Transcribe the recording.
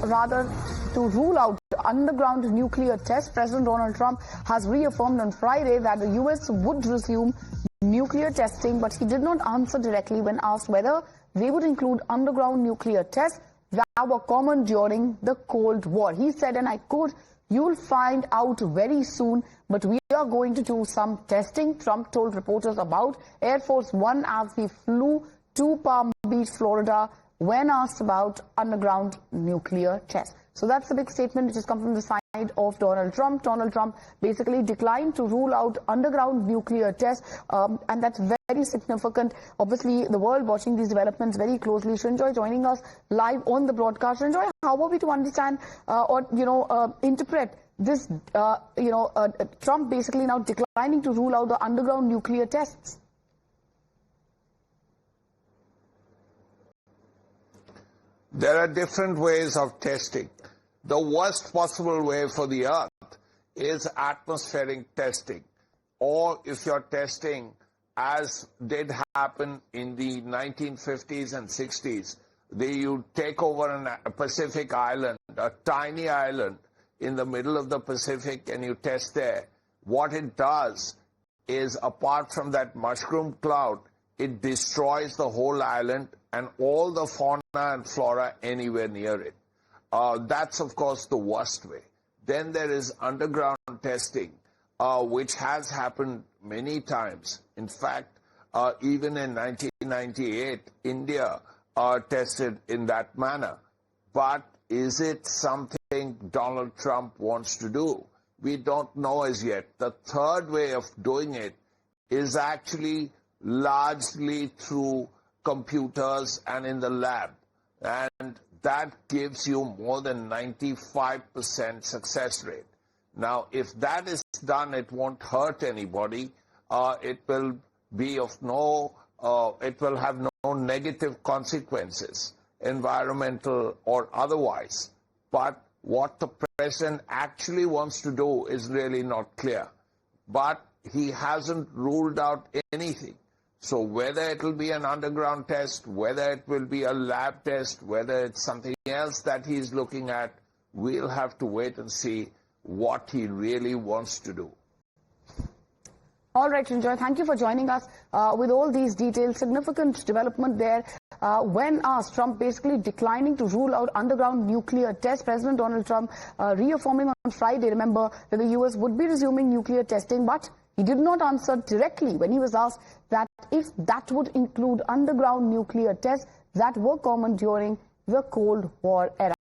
rather to rule out underground nuclear tests. President Donald Trump has reaffirmed on Friday that the U.S. would resume nuclear testing, but he did not answer directly when asked whether they would include underground nuclear tests that were common during the Cold War. He said, and I quote, "You'll find out very soon, but we are going to do some testing," Trump told reporters about Air Force One as he flew to Palm Beach, Florida, when asked about underground nuclear tests. So that's the big statement which has come from the side of Donald Trump. Donald Trump basically declined to rule out underground nuclear tests, and that's very significant. Obviously, the world watching these developments very closely. Srinjoy joining us live on the broadcast. Srinjoy, how are we to understand or interpret this? Trump basically now declining to rule out the underground nuclear tests. There are different ways of testing. The worst possible way for the Earth is atmospheric testing. Or if you're testing, as did happen in the 1950s and 60s, you take over a Pacific island, a tiny island in the middle of the Pacific, and you test there. What it does is, apart from that mushroom cloud, it destroys the whole island and all the fauna and flora anywhere near it. That's, of course, the worst way. Then there is underground testing, which has happened many times. In fact, even in 1998, India tested in that manner. But is it something Donald Trump wants to do? We don't know as yet. The third way of doing it is actually largely through computers and in the lab. And that gives you more than 95% success rate. Now, if that is done, it won't hurt anybody. It will be of it will have no negative consequences, environmental or otherwise. But what the president actually wants to do is really not clear. But he hasn't ruled out anything. So whether it will be an underground test, whether it will be a lab test, whether it's something else that he's looking at, we'll have to wait and see what he really wants to do. All right, Srinjoy, thank you for joining us with all these details. Significant development there. When asked, Trump basically declining to rule out underground nuclear tests. President Donald Trump reaffirming on Friday, remember, that the U.S. would be resuming nuclear testing, but he did not answer directly when he was asked that if that would include underground nuclear tests that were common during the Cold War era.